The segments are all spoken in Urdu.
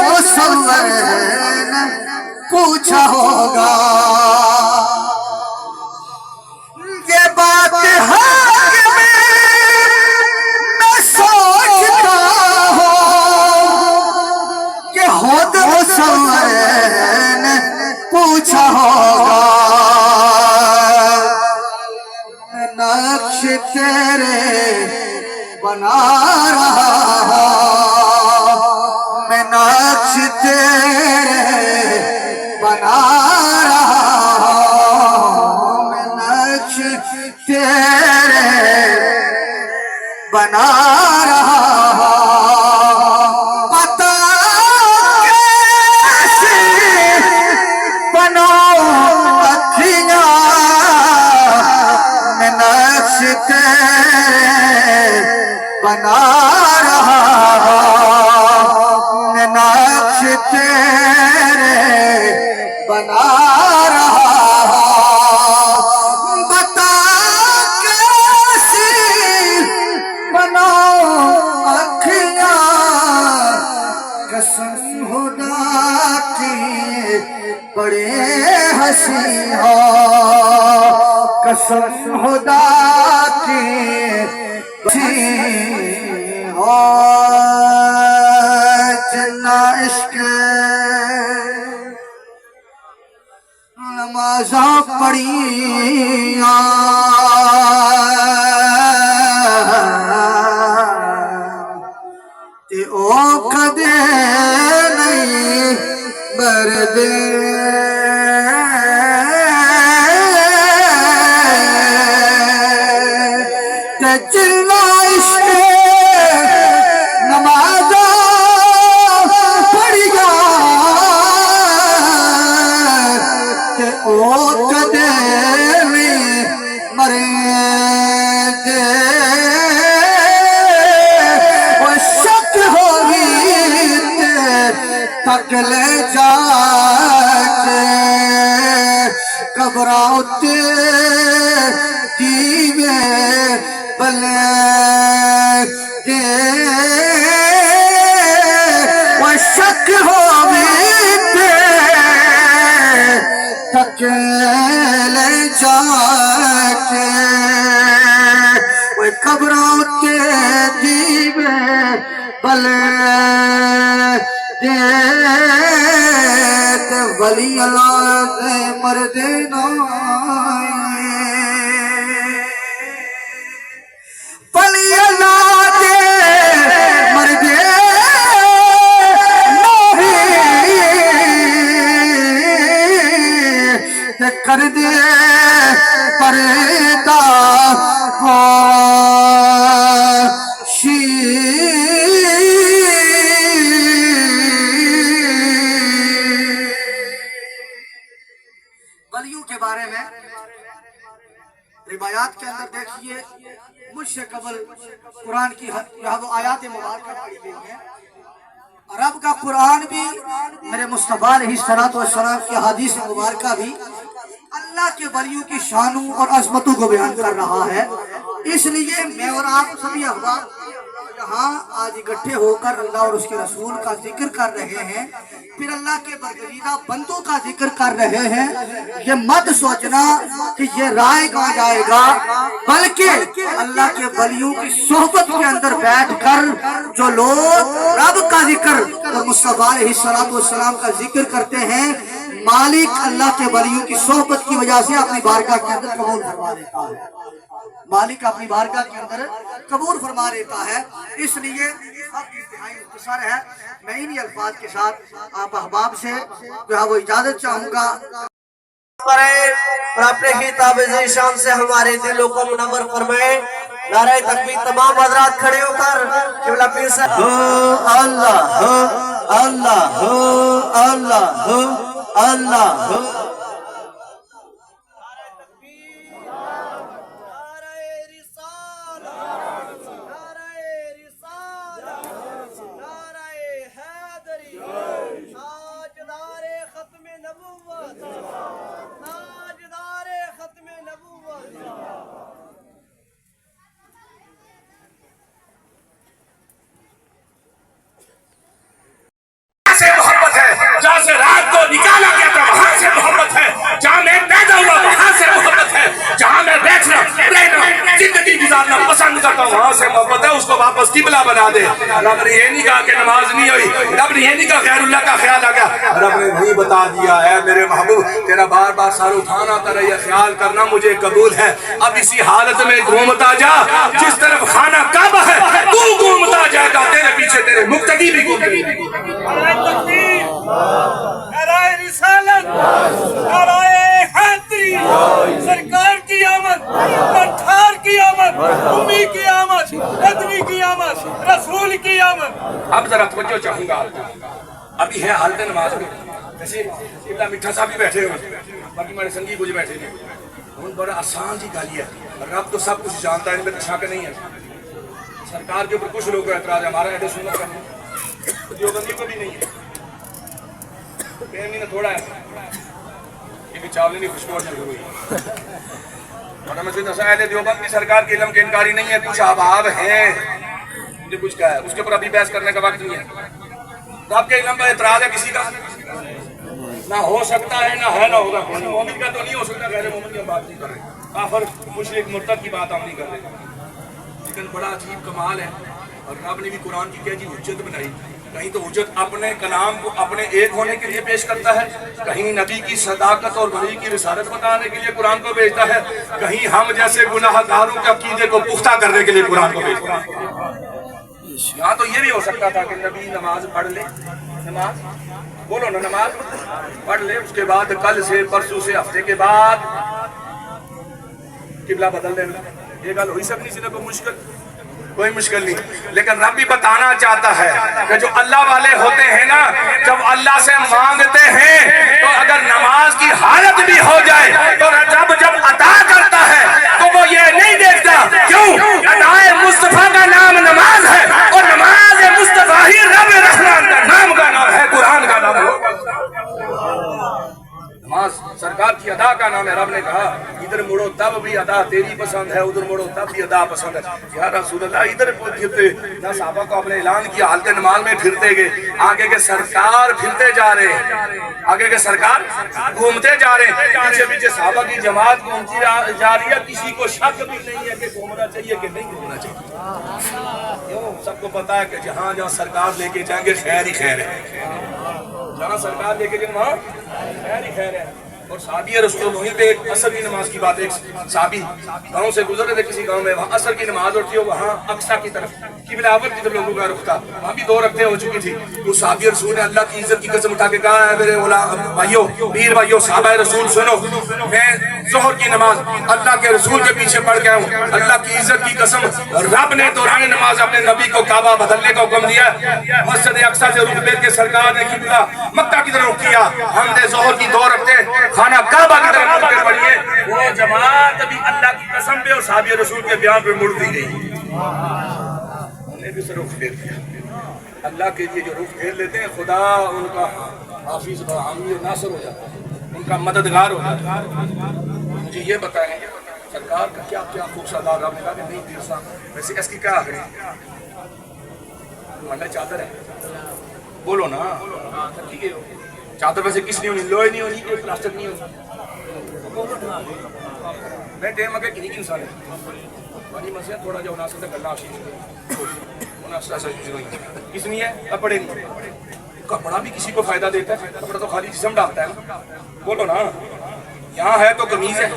مصور نے پوچھا ہوگا یہ بات ہے میں سوچتا ہوں کہ خود مصور نے پوچھا ہوگا نقش تیرے بنا رہا میں نقش تیرے بنا رہا میں نقش تیرے بنا رہا پتہ کیسی بناؤں اکھیاں میں نقش تیرے بنا رہا میں نقش تیرے بنا رہا بتا کیسی بناؤں اکھیاں قسم خدا کی بڑے ہنسی ہو قسم خدا کی ہو جنا عشق نمازاں پڑھیاں تے او کدے نہیں بردے تے جنا عشق نمازاں پڑھیاں تے او کدے نہیں مردے وہ شک ہوگی تک لے جا کے گھبراؤتے دیوے بلے دے وہ شک ہوگی تک لے جا کے وہ گھبراؤتے دیوے بلے دے تے ولی اللہ دے مردے ولی اللہ دے مردے تے کر دے پردہ ولیوں کے بارے میں روایات کے اندر دیکھیے مجھ سے قبل قرآن کی یہاں وہ آیات مبارکہ پڑھی گئی ہیں رب کا قرآن بھی میرے مصطفیٰ علیہ السلام کی حدیث مبارکہ بھی اللہ کے ولیوں کی شانوں اور عظمتوں کو بیان کر رہا ہے اس لیے میں اور آپ سبھی احباب یہاں آج اکٹھے ہو کر اللہ اور اس کے رسول کا ذکر کر رہے ہیں پھر اللہ کے برگزیدہ بندوں کا ذکر کر رہے ہیں یہ مت سوچنا کہ یہ رائے کہاں جائے گا بلکہ اللہ کے ولیوں کی صحبت کے اندر بیٹھ کر جو لوگ رب کا ذکر اور مصطفیٰ علیہ السلام کا ذکر کرتے ہیں مالک اللہ کے ولیوں کی صحبت کی وجہ سے اپنی بارگاہ کے اندر قبول فرما لیتا ہے مالک اپنی بارگاہ کے اندر قبول فرما لیتا ہے اس لیے اب انتہائی مختصر ہے میں انہی الفاظ کے ساتھ آپ احباب سے جو ہے وہ اجازت چاہوں گا اور اپنے خطاب ذیشان سے ہمارے دلوں کو منور فرمائے نعرہ تکبیر تمام حضرات کھڑے ہو کر قبلہ پیر سے اللہ اللہ اللہ اللہ گزارنا پسند کرتا ہوں، وہاں سے محبت ہے، اس کو واپس قبلہ بنا دے۔ رب نے یہ نہیں کہا کہ نماز نہیں ہوئی، رب نے یہ نہیں کہا غیر اللہ کا خیال آ گیا، رب نے نہیں بتا دیا اے میرے محبوب تیرا بار بار سر اٹھانا کر یہ خیال کرنا مجھے قبول ہے، اب اسی حالت میں گھومتا جا جس طرف خانہ کعبہ ہے تو گھومتا جائے گا، تیرے پیچھے تیرے مقتدی بھی گھومتے ہیں۔ نعرہ تکبیر، نعرہ رسالت، نعرہ حیدری، سرکار کی آمد، پٹھار کی آمد، امی کی آمد، ادنی کی آمد، رسول کی آمد۔ اب ذرا توجہ چاہوں گا، ابھی ہے حالت نماز میں، جیسے ابن میٹھا صاحب بھی بیٹھے ہوئے، باقی ہمارے سنگی کچھ بیٹھے ہیں، بہت بڑا آسان جی گالی ہے، رب تو سب کچھ جانتا ہے، ان میں شک نہیں ہے۔ سرکار کے اوپر کچھ لوگوں کا اعتراض ہے، ہمارا اہل سنت کا نہیں، دیوبندیوں کو بھی نہیں ہے، نے تھوڑا ہے، یہ بھی چاولے نہیں خوشبو چل ہوئی، ورنہ میں سوچتا اہل دیوبند بھی سرکار کے علم کے انکاری نہیں ہے، کچھ احباب ہیں، مجھے کچھ کہا ہے، اس کے اوپر ابھی بحث کرنے کا وقت نہیں ہے۔ آپ کے علم پر اعتراض ہے کسی کا؟ نہ ہو سکتا ہے، نہ ہے، نہ ہوگا، مومن کا تو نہیں ہو سکتا، غیر مومن کی ہم بات نہیں کر رہے، کافر مشرک مرتد کی بات ہم نہیں کر رہے، لیکن بڑا عجیب کمال ہے، اور رب نے بھی قرآن کی کیا جی حجت بنائی، کہیں تو حجت اپنے کلام کو اپنے ایک ہونے کے لیے پیش کرتا ہے، کہیں نبی کی صداقت اور وحی کی رسالت بتانے کے لیے قرآن کو بھیجتا ہے، کہیں ہم جیسے گناہ گاروں کے عقیدے کو پختہ کرنے کے لیے قرآن کو بھیجتا ہے۔ یہاں تو یہ بھی ہو سکتا تھا کہ نبی نماز پڑھ لے، نماز بولو نا، نماز پڑھ لے، اس کے بعد کل سے پرسوں سے ہفتے کے بعد قبلہ بدل دینا، یہ گل ہوئی سکتی سی، کوئی مشکل نہیں، لیکن رب بھی بتانا چاہتا ہے کہ جو اللہ والے ہوتے ہیں نا، جب اللہ سے مانگتے ہیں تو اگر نماز کی حالت بھی ہو جائے تو رب جب عطا کرتا ہے تو وہ یہ نہیں دیکھتا، کیوں؟ ادائے مصطفیٰ کا نام نماز ہے، اور نماز مصطفیٰ ہی رب رحمان کا نام کا نام ہے، قرآن کا نام ہے۔ نماز سرکار کی ادا کا نام ہے، رب نے کہا ادھر مڑو تب بھی ادا تیری پسند ہے، ادھر مڑو تب بھی ادا پسند ہے۔ یا رسول اللہ ادھر پھرتے نہ، صحابہ کو اپنے اعلان کیا حالت نماز میں پھرتے گئے، آگے کے سرکار پھرتے جا رہے ہیں، آگے کے سرکار گھومتے جا رہے ہیں، پیچھے پیچھے صحابہ کی جماعت گھومتی جا رہی ہے، کسی کو شک بھی نہیں ہے کہ گھومنا چاہیے کہ نہیں گھومنا چاہیے، کیوں؟ سب کو پتا ہے کہ جہاں جہاں سرکار لے کے جائیں گے خیر ہی خیر ہے، جہاں سرکار لے کے جائیں وہاں خیر ہی خیر ہے۔ اور صحابی رسول وہیں پہ ایک عصر کی نماز کی بات ہے، ایک صحابی گاؤں سے گزر رہے تھے کسی گاؤں میں، وہاں عصر کی نماز ہوتی ہے، وہاں اقصیٰ کی طرف قبلہ اول کی طرف لوگوں کا رخ تھا، وہاں بھی 2 رکعتیں ہو چکی تھی، اس صحابی رسول نے اللہ کی عزت کی قسم اٹھا کے کہا ہے میرے بھائیوں، پیر بھائیوں، صحابہ رسول سنو، میں ظہر کی نماز اللہ کے رسول کے پیچھے پڑھ گیا ہوں، اللہ کی عزت کی قسم رب نے دوران نماز اپنے نبی کو کعبہ بدلنے کا حکم دیا، مسجد اقصیٰ سے رخ پھیر کے سرکار نے قبلہ مکہ کی طرف کیا، ہم نے ظہر کی 2 رکعتیں خانہ کعبہ کی طرف مڑ کر پڑھیے، وہ جماعت ابھی اللہ کی قسم پہ اور صحابی رسول کے بیان پہ مڑ دی گئی، انہوں نے بھی اسے رخ پھیر دیا۔ اللہ کے لیے جو رخ پھیر لیتے ہیں خدا ان کا حافظ و حامی و ناصر ہو جاتا ہے، ان کا مددگار ہو جاتا ہے۔ مجھے یہ بتائیں سرکار کا کیا کیا خوبصورت آپ نے کہا کہ نہیں پیر صاحب ویسے اس کی کیا آخری مطلب چادر ہے، بولو نا ٹھیک ہے، چادر ویسے کس نہیں ہونی، لوہے نہیں ہونی، کوئی پلاسٹک نہیں ہونی، میں ٹیم اگر کنی کی انسان ہے بڑی مسئلہ تھوڑا جا اناسل سے کرنا آشیش کس نہیں ہے، کپڑے نہیں، کپڑا بھی کسی کو فائدہ دیتا ہے، کپڑا تو خالی جسم ڈالتا ہے نا، بولو نا، یہاں ہے تو قمیض ہے،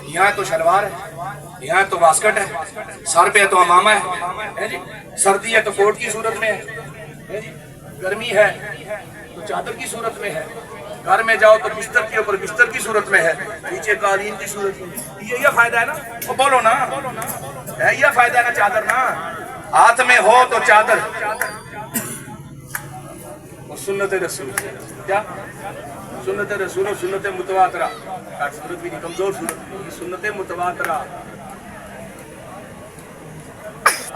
یہاں تو شلوار ہے، یہاں تو واسکٹ ہے، سر پہ تو امامہ ہے جی، سردی ہے تو کوٹ کی صورت میں ہے جی، گرمی ہے تو چادر کی صورت میں ہے، گھر میں جاؤ تو بستر کے اوپر بستر کی صورت میں ہے، نیچے قالین کی صورت میں، یہ فائدہ ہے نا، وہ بولو نا، ہے یہ فائدہ ہے نا چادر نا، ہاتھ میں ہو تو چادر اور سنت رسول، کیا سنت رسول اور سنت متواترہ، سنت بھی نہیں کمزور سنت، سنت متواترہ،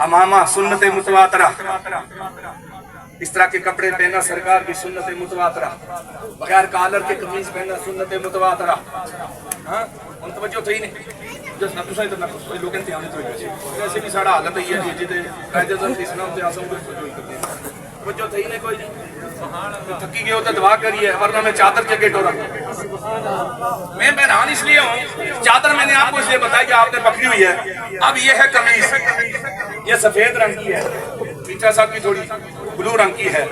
امامہ سنت متواترہ، اس طرح کے کپڑے پہنا سرکار کی سنت متواترہ، بغیر کالر کے قمیض پہنا سنت متواترہ، ہاں ان توجہ تھی نہیں، جس نہ دوسرا ادھر نہ کوئی لوگ انتہامی تو ویسے بھی ساڑھا حالت ہی ہے جی جی قائد اعظم اسلام تے آسم کو توجہ کرتے ہیں، توجہ تھی نہیں کوئی نہیں تھکی گئے ہوتے دعا کریے ورنہ میں چادر کے گیٹو رہا میں حیران اس لیے ہوں چادر میں نے آپ کو اس لیے بتایا کہ آپ نے پکڑی ہوئی ہے اب یہ ہے قمیص یہ سفید رنگ کی ہے پیچھا صاحب کی تھوڑی بلو رنگ کی ہے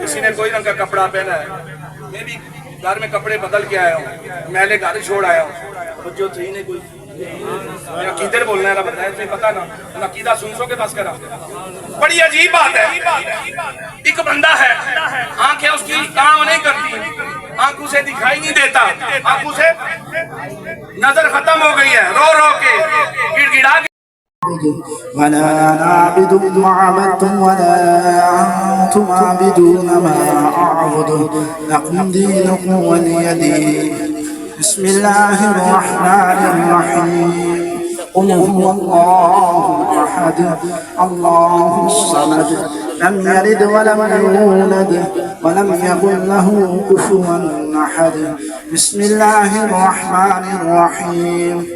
کسی نے کوئی رنگ کا کپڑا پہنا ہے میں بھی گھر میں کپڑے بدل کے آیا ہوں میلے گھر چھوڑ آیا ہوں توجہ تھی نہیں کوئی میں عقیدے بولنا ہے بتایا تمہیں پتا نا عقیدہ سن سو کے بس کرا بڑی عجیب بات ہے ایک بندہ ہے آنکھیں اس کی کام نہیں کرتی آنکھوں سے دکھائی نہیں دیتا آنکھوں سے نظر ختم ہو گئی ہے رو رو کے گڑ گڑا کے ولا نعبد ما عبدتم ولا أنتم عابدون ما أعبد لكم دينكم ولي دين بسم الله الرحمن الرحيم قل هو الله أحد الله الصمد لم يلد ولم يولد ولم يكن له كفوا أحد بسم الله الرحمن الرحيم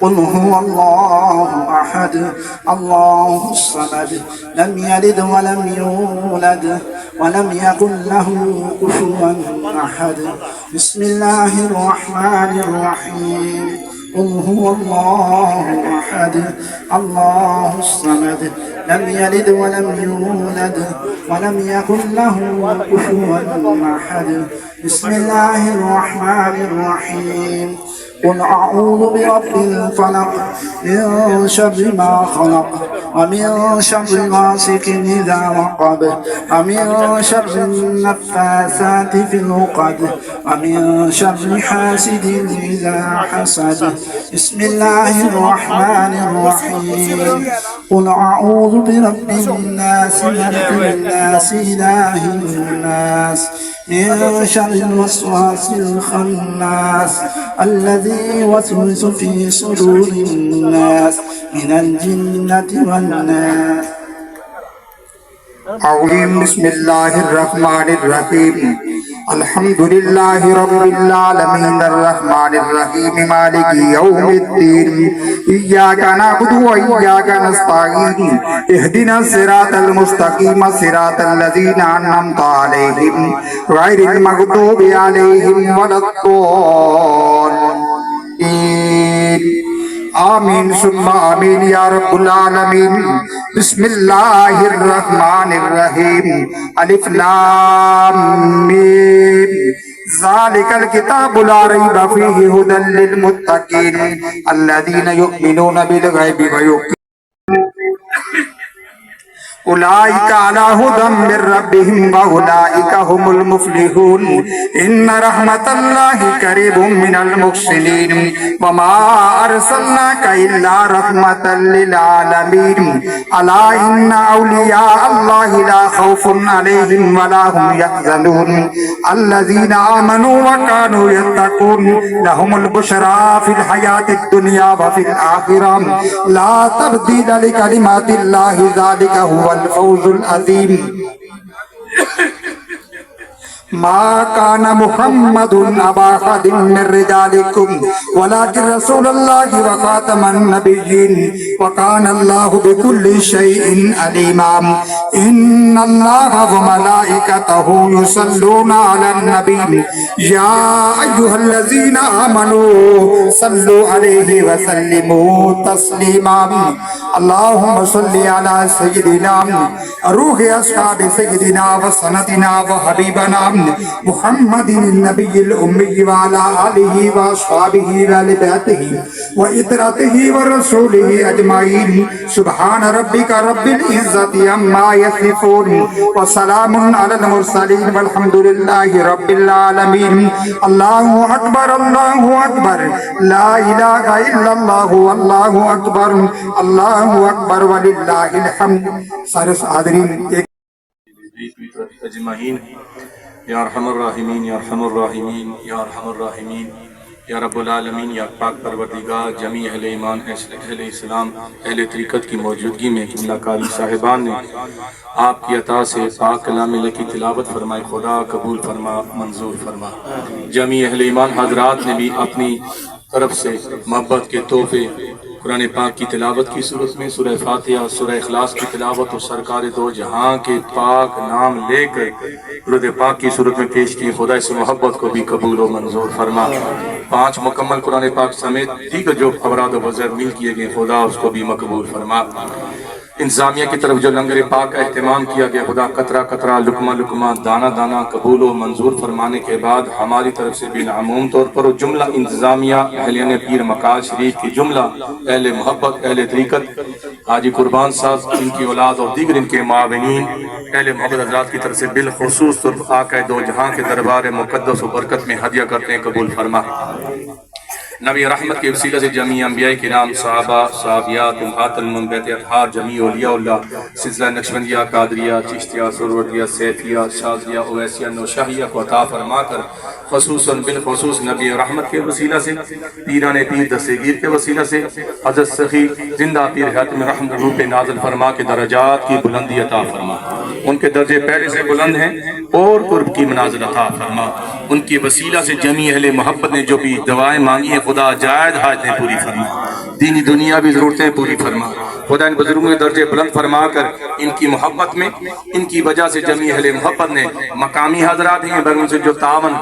قل هو الله أحد الله الصمد لم يلد ولم يولد ولم يكن له كفوا أحد بسم الله الرحمن الرحيم قل هو الله أحد الله الصمد لم يلد ولم يولد ولم يكن له كفوا أحد بسم الله الرحمن الرحيم قل أعوذ برب الفلق من شر ما خلق ومن شر غاسق إذا وقب ومن شر النفاثات في العقد ومن شر حاسد إذا حسد بسم الله الرحمن الرحيم قل أعوذ برب الناس ملك الناس إله الناس من شر الوسواس الخناس الذي يوسوس في صدور الناس من الجنة والناس بسم الله الرحمن الرحيم الحمد لله رب العالمين الرحمن الرحيم مالك يوم الدين إياك نعبد وإياك نستعين اهدنا الصراط المستقيم صراط الذين أنعمت عليهم غير المغضوب عليهم ولا الضالين آمين ثم آمين يا رب العالمين بسم الله الرحمن الرحيم ألف لام ميم ذلك الكتاب لا ريب فيه هدى للمتقين الذين يؤمنون بالغيب ويقيمون أولئك على هدى من ربهم وأولئك هم المفلحون إن رحمة الله قريب من المحسنين وما أرسلناك إلا رحمة للعالمين ألا إن أولياء الله لا خوف عليهم ولا هم يحزنون الذين آمنوا وكانوا يتقون لهم البشرى في الحياة الدنيا وفي الآخرة لا تبديل لكلمات الله ذلك هو الفوز العظيم ما كان محمد أبا أحد من رجالكم ولكن رسول الله وخاتم النبيين وكان الله بكل شيء عليما إن الله وملائكته يصلون على النبي يا أيها الذين آمنوا صلوا عليه وسلموا تسليما اللهم صل على سيدنا روح أصحاب سيدنا وسندنا وحبيبنا محمد النبي الأمي وعلى آله وأصحابه وآل بيته وإطرته ورسوله أجمعين سبحان ربك رب العزة عما يصفون وسلام على المرسلين والحمد لله رب العالمين الله أكبر الله أكبر لا إله إلا الله والله أكبر الله أكبر ولله الحمد سارس آدرين اجمعین یا ارحم الراحمین یا ارحم الراحمین یا ارحم الراحمین یا رب العالمین یا پاک پروردگار جمیع اہل ایمان اہل اسلام اہل طریقت کی موجودگی میں قبلہ کاری صاحبان نے آپ کی عطا سے پاک کلام اللہ کی تلاوت فرمائے خدا قبول فرما منظور فرما جمیع اہل ایمان حضرات نے بھی اپنی طرف سے محبت کے تحفے قرآن پاک کی تلاوت کی صورت میں سورہ فاتحہ، سورہ اخلاص کی تلاوت اور سرکار دو جہاں کے پاک نام لے کر درود پاک کی صورت میں پیش کی، خدا اس محبت کو بھی قبول و منظور فرما۔ 5 مکمل قرآن پاک سمیت دیگر جو اوراد و وظائف مل کیے گئے، خدا اس کو بھی مقبول فرما۔ انتظامیہ کی طرف جو لنگر پاک کا اہتمام کیا گیا، خدا قطرہ قطرہ، لقمہ لقمہ، دانہ دانہ قبول و منظور فرمانے کے بعد ہماری طرف سے بالعموم طور پر جملہ انتظامیہ، اہلیان پیر مکال شریف کی جملہ اہل محبت، اہل طریقت، حاجی قربان صاحب، ان کی اولاد اور دیگر ان کے معاونین، اہل محبت حضرات کی طرف سے بالخصوص طور پر آقا دو جہاں کے دربار مقدس و برکت میں ہدیہ کرتے ہیں، قبول فرما۔ نبی رحمت کے وسیلہ سے جمیع انبیاء کرام، صحابہ، صحابیات، امہات المومنین، بیت اطہار، جمیع اولیاء اللہ، سلسلہ نقشبندیہ، قادریہ، چشتیہ، سروردیہ، سیفیہ، شاذلیہ، اویسیہ، نوشاہیہ کو عطا فرما کر خصوصاً بالخصوص نبی رحمت کے وسیلہ سے، پیران پیر دستگیر کے وسیلہ سے حضرت سخی زندہ پیر حاتم رحمت روح پہ نازل فرما کے درجات کی بلندی عطا فرما، ان کے درجے پہلے سے بلند ہیں اور قرب کی منازل عطا فرما، ان کی وسیلہ سے جمیع اہل محبت نے جو بھی دعائیں مانگی ہیں، خدا جائز حاجتیں پوری فرما، دینی دنیا بھی ضرورتیں پوری فرما، خدا ان بزرگوں کے درجے بلند فرما کر ان کی محبت میں، ان کی وجہ سے جمیع اہل محبت نے مقامی حضرات ہیں بر ان سے جو تعاون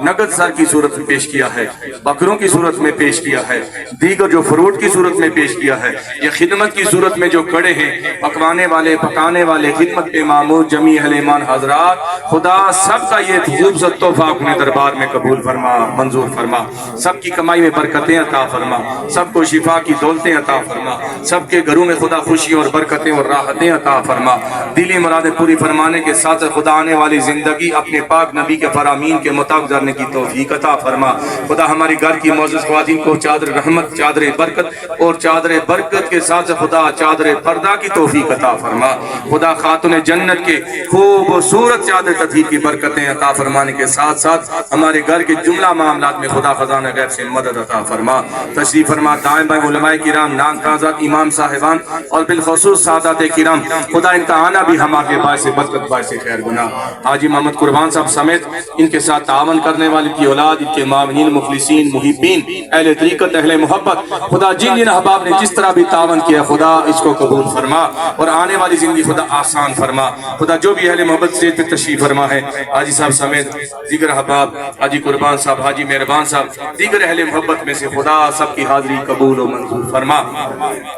نقد سر کی صورت میں پیش کیا ہے، بکروں کی صورت میں پیش کیا ہے، دیگر جو فروٹ کی صورت میں پیش کیا ہے، یہ خدمت کی صورت میں جو کڑے ہیں، پکوانے والے، پکانے والے، خدمت پہ معمور جمیع اہل ایمان حضرات، خدا سب کا یہ خوبصورت تحفہ اپنے دربار میں قبول فرما، منظور فرما، سب کی کمائی میں برکتیں عطا فرما، سب کو شفا کی دولتیں عطا فرما، سب کے گھروں میں خدا خوشی اور برکتیں اور راحتیں عطا فرما، دلی مرادیں پوری فرمانے کے ساتھ خدا آنے والی زندگی اپنے پاک نبی کے فرامین کے مطابق گزارنے کی توفیق عطا فرما، خدا ہماری گھر کی معزز خواتین کو چادر رحمت، چادر برکت اور چادر برکت کے ساتھ خدا چادر پردہ کی توفیق عطا فرما، خدا خاتون جنت کے خوبصورت چادر تطہیر کی برکتیں عطا فرمانے کے ساتھ ساتھ ہمارے گھر کے جملہ معاملات میں خدا خزانہ غیب سے مدد عطا فرما، تشریف فرما، دائیں بائیں علماء کرام، نام کازات، امام صاحبان اور بالخصوص سادات کرام، خدا ان کا آنا بھی ہمارے باعث برکت، باعث خیر گناہ، حاجی محمد قربان صاحب سمیت ان کے ساتھ تعاون کرنے والے کی اولاد، ان کے معاونین، مخلصین، محبین، اہل طریقت، اہل محبت، خدا جن جن احباب نے جس طرح بھی تعاون کیا، خدا اس کو قبول فرما اور آنے والی زندگی خدا آسان فرما، خدا جو بھی اہل محبت سے تشریف فرما ہے، حاجی صاحب سمیت دیگر احباب، حاجی قربان صاحب، حاجی مہربان صاحب، دیگر اہل محبت میں سے خدا سب کی حاضری قبول و منظور فرما،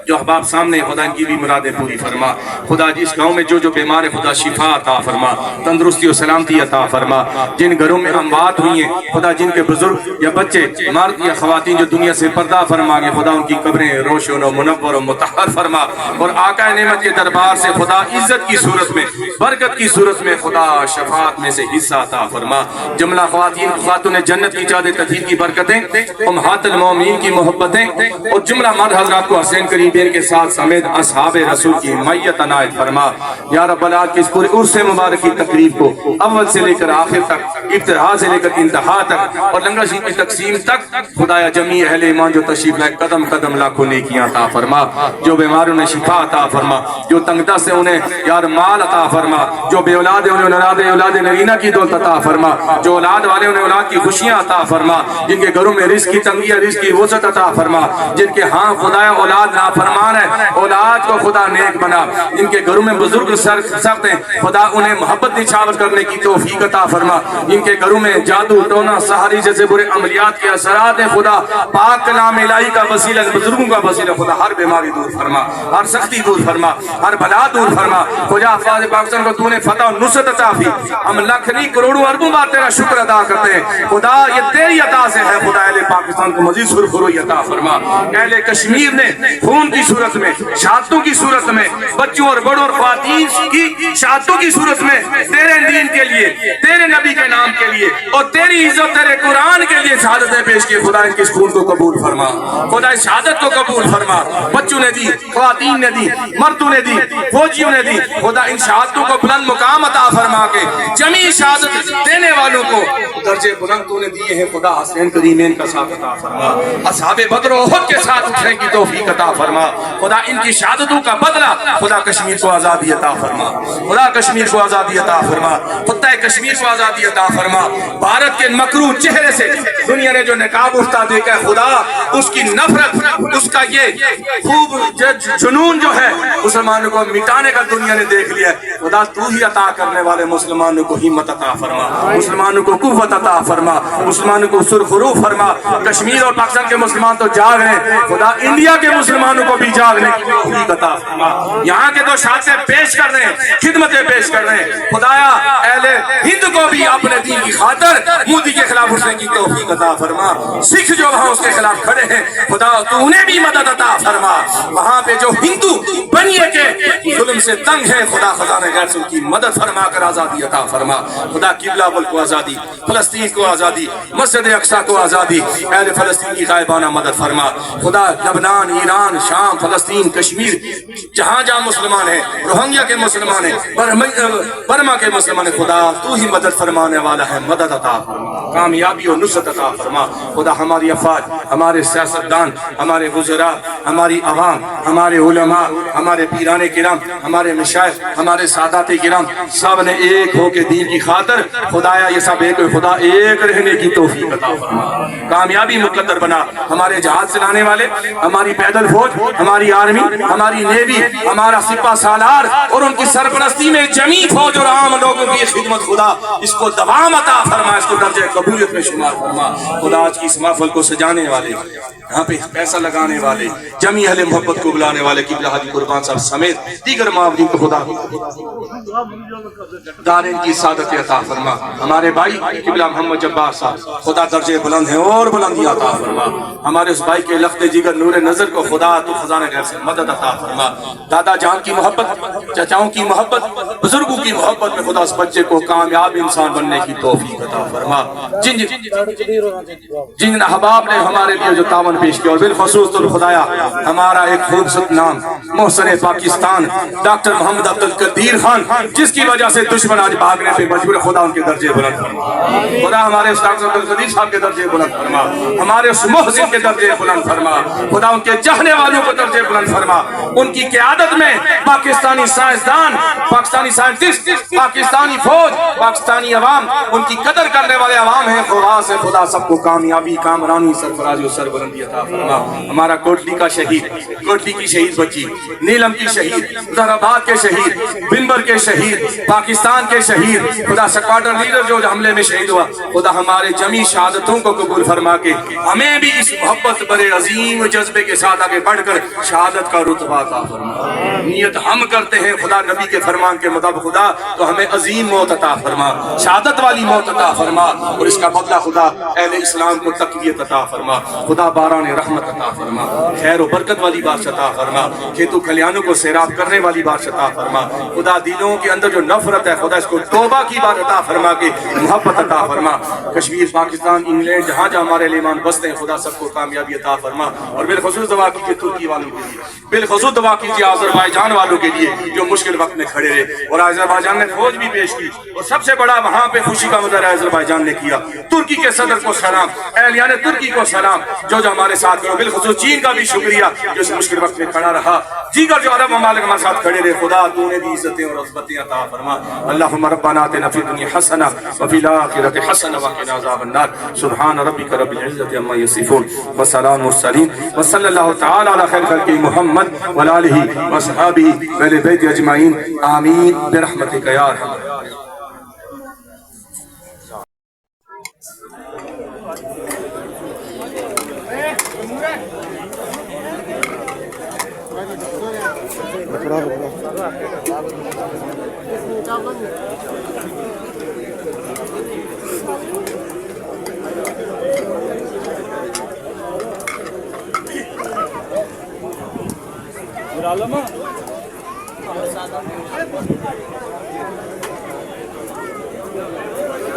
جو احباب سامنے خدا ان کی بھی مرادیں پوری فرما، خدا جس گاؤں میں جو بیمار ہے خدا شفا عطا فرما، تندرستی و سلامتی عطا فرما، جن گھروں میں اموات ہوئی ہیں خدا، جن کے بزرگ یا بچے، مرد یا خواتین جو دنیا سے پردہ فرما گے، خدا ان کی قبریں روشن و منور و مطہر فرما، اور آقا نعمت کے دربار سے خدا عزت کی صورت میں، برکت کی صورت میں خدا شفاعت میں سے حصہ عطا فرما، جملہ خواتین خاتون جنت کی چادر تطہیر کی برکتیں، امہات المومنین کی محبتیں اور جملہ مرد حضرات کو حسین قریبین کے ساتھ سمیت اصحاب رسول کی میت عنایت فرما، یا رب العالمین کی اس پورے عرس مبارک کی تقریب کو اول سے لے کر آخر تک، ابتدا سے لے کر انتہا تک اور لنگر شریف کی تقسیم تک، خدایا جمیع اہل ایمان جو تشریف لائے قدم قدم لاکھوں نیکیاں عطا فرما، جو بیماروں نے شفا عطا فرما، جو تنگ دست سے انہیں یار مال عطا فرما، جو بے اولاد ہیں انہیں اولاد نرینہ کی دولت عطا فرما، جو اولاد والے انہیں اولاد کی خوشیاں عطا فرما، جن کے گھروں میں رزق کی تنگی ہے رزق کی وسعت عطا فرما، جن کے ہاں خدایا اولاد نافرمان ہے اولاد کو خدا نیک بنا، جن کے گھروں میں بزرگ سخت ہیں خدا انہیں محبت نچھاور کرنے کی توفیق عطا فرما، جن کے گھروں میں جادو ٹونا سحری جیسے برے عملیات کے اثرات ہیں خدا پاک کلام الہی کا وسیلہ، بزرگوں کا وسیلہ خدا ہر بیماری دور فرما، ہر سختی دور فرما، ہر بلا دور فرما، خدا افواج پاکستان کو تو نے فتح و نصرت عطا کی، ہم لاکھ نہیں کروڑوں اربوں بار تیرا شکر ادا کرتے ہیں خدا، یہ تیری عطا سے ہے خدا، اہل پاکستان کو مزید سرخروئی عطا فرما، اہل کشمیر نے خون کی صورت میں، شہادتوں کی صورت میں، بچوں اور بڑوں اور خواتین کی شہادتوں کی صورت میں تیرے دین کے لیے، تیرے نبی کے نام کے لیے اور تیری عزت تیرے قرآن کے لیے شہادتیں پیش کی، خدا ان کی خون کو قبول فرما، خدا اس شہادت کو قبول فرما، بچوں نے دی، خواتین نے دی، مردوں نے دی، فوجیوں نے دی، خدا ان شہادتوں کو بلند مقام عطا فرما کے جمیع شہادت دینے والوں کو درجے بلند تو نے دیے ہیں خدا، حسین کریمین کا ساتھ عطا فرما، اصحاب بدر و احد کے ساتھ اٹھنے کی توفیق عطا فرما، خدا ان ان کی شہادتوں کا بدلہ خدا کشمیر کو آزادی عطا فرما، خدا کشمیر کو آزادی عطا فرما، خطہ کشمیر کو آزادی عطا فرما۔ بھارت کے مکروہ چہرے سے دنیا نے جو نقاب اٹھتا دیکھا ہے خدا اس کی نفرت، اس کا یہ خوب جنون جو ہے مسلمانوں کو مٹانے کا دنیا نے دیکھ لیا ہے۔ خدا تو ہی عطا کرنے والے مسلمانوں کو ہمت عطا فرما، مسلمانوں کو قوت عطا فرما، مسلمانوں کو سرخرو فرما۔ کشمیر اور پاکستان کے مسلمان تو جاگ رہے ہیں، خدا انڈیا کے مسلمانوں کو بھی جاگنے کی توفیق عطا فرما۔ یہاں کے تو شہادتیں پیش کر رہے ہیں، خدمتیں پیش کر رہے ہیں، خدایا اہل ہند کو بھی اپنے دین کی خاطر مودی کے خلاف اٹھنے کی توفیق عطا فرما۔ سکھ جو وہاں اس کے خلاف کھڑے ہیں خدا تو انہیں بھی مدد عطا فرما۔ وہاں پہ جو ہندو بنیے کے ظلم سے تنگ ہے خدا خدا نے غیر ان کی مدد فرما کر آزادی عطا فرما۔ خدا قبلہ ملک کو آزادی، فلسطین کو آزادی، مسجد اقصی کو آزادی، اہل فلسطین کی غائبانہ مدد فرما۔ خدا لبنان، ایران، شام، فلسطین، کشمیر جہاں جہاں مسلمان ہیں، روہنگیا کے مسلمان ہیں، برما کے مسلمان ہیں، خدا تو ہی مدد فرمانے والا ہے، مدد عطا فرما، کامیابی اور نصرت عطا فرما۔ خدا ہماری افواج، ہمارے سیاستدان، ہمارے وزراء، ہماری عوام، ہمارے علماء، ہمارے پیران کرام، ہمارے مشائخ، ہمارے سادات کرام سب نے ایک ہو کے دین کی خاطر خدایا یہ سب ایک خدا ایک رہنے کی توفیق عطا فرما، کامیابی مقدر بنا۔ ہمارے جہاز چلانے والے، ہماری پیدل فوج، ہماری آرمی، ہماری نیوی، ہمارا سپاہ سالار اور ان کی سرپرستی میں جمی فوج اور عام لوگوں کی خدمت خدا اس کو دوام عطا فرما، اس کو درجہ قبولیت میں شمار فرما۔ خدا آج کی اس محفل کو سجانے والے، یہاں پہ پیسہ لگانے والے، جمی اہل محبت کو بلانے والے قبلہ حاجی قربان صاحب سمیت دیگر معاونین کو خدا دارین کی سعادت عطا فرما۔ ہمارے بھائی قبلہ محمد جبار صاحب خدا درجے بلند ہیں اور بلندی عطا فرما۔ ہمارے اس بھائی کے لفظ جگر نور نظر کو خدا تو خزانہ گھر سے مدد عطا فرما۔ دادا جان کی محبت، چچاؤں کی محبت، بزرگوں کی محبت میں خدا اس بچے کو کامیاب انسان بننے کی توفیق عطا فرما۔ جن احباب نے ہمارے لیے جو تعاون پیش کیا اور بالخصوص تو خدایا ہمارا ایک خوبصورت نام محسن پاکستان ڈاکٹر محمد عبد القدیر خان جس کی وجہ سے دشمن آج بھاگنے پہ مجبور، خدا ان کے درجے بلند فرما۔ خدا ہمارے اس ڈاکٹر عبد القدیر صاحب کے درجے بلند فرما، ہمارے اس محسن کے درجے بلند فرما، خدا ان کے چاہنے والوں کو درجے بلند فرما۔ ان کی قیادت میں پاکستانی سائنسدان، پاکستانی سائنٹسٹ، پاکستانی فوج، پاکستانی عوام، ان کی قدر کرنے والے عوام ہیں، خدا سے خدا سب کو کامیابی، کامرانی، سرفرازی اور سربلندی عطا فرما۔ ہمارا کوٹلی کا شہید، کوٹلی کی شہید بچی، نیلم کی شہید، ظفر آباد کے شہید، بنبر کے شہید، پاکستان کے شہید، خدا سکواڈرن لیڈر جو حملے میں شہید ہوا، خدا ہمارے جمی شہادتوں کو قبول فرما کے ہمیں بھی اس محبت بڑے عظیم جذبے کے ساتھ آگے بڑھ کر شہادت کا رتبہ عطا فرما۔ نیت ہم کرتے ہیں خدا نبی کے فرمان کے مطابق خدا تو ہمیں عظیم موت عطا فرما، شہادت والی موت عطا فرما، اور اس کا بدلہ خدا اہل اسلام کو تقویت عطا فرما۔ خدا باران رحمت عطا فرما، خیر و برکت والی بارش عطا فرما، کھیتوں کھلیانوں کو سیراب کرنے والی بارش عطا فرما۔ خدا دلوں کے اندر جو نفرت ہے خدا اس کو توبہ کی بات عطا فرما کے محبت عطا فرما۔ کشمیر، پاکستان، انگلینڈ جہاں جہاں ہمارے لیمان بستے ہیں خدا سب کو کامیابی عطا فرما، اور بالخصوص دعا کیجیے ترکی والوں کے لیے، بالخصوص دعا کیجیے آذربائیجان والوں کے لیے جو مشکل وقت میں کھڑے رہے، اور آذربائیجان نے فوج بھی پیش کی، اور سب سے بڑا وہاں پہ خوشی کا مظاہرہ آذربائیجان نے کیا۔ ترکی کے صدر کو سلام، اہلیان ترکی کو سلام جو ہمارے ساتھ کرو، بالخصوص چین کا بھی شکریہ جو اس مشکل وقت میں کھڑا رہا، دیگر جو عرب ممالک ہمارے ساتھ کھڑے رہے، خدا تو نے بھی عزتیں اور عظمتیں عطا فرما۔ اللہم ربنا آتنا فی الدنیا حسنہ وفی الآخرۃ حسنہ وقنا عذاب النار۔ سبحان ربک رب العزۃ عما یصفون وسلام المرسلین وصلی اللہ تعالی علی خیر خلقہ محمد وعلی آلہ وصحبہ وآل بیت اجمعین آمین برحمتک یا ارحم الراحمین۔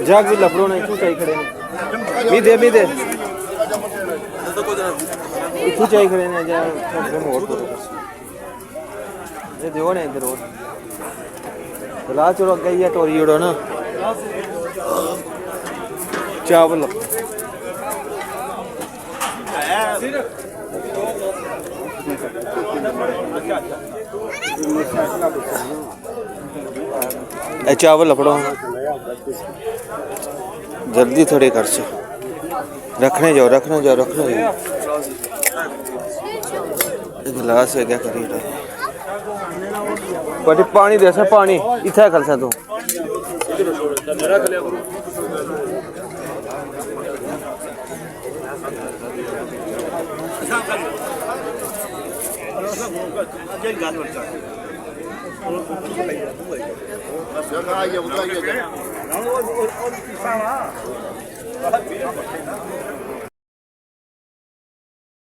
جگ بھی لفڑوں نے اتو چاہیے کھڑے نے بھی دے اتو چاہیے کھڑے نے جا موڑ یہ دیو نے ادھر اور بلا چلو اگے ہی ہے ٹوری اڑو نا چاول اے چاول لپڑو جلدی تھوڑے کر سے رکھنے جاؤ گلاس ہے کیا کری رہے بڑی پانی دے سا پانی اتھا کر سا تو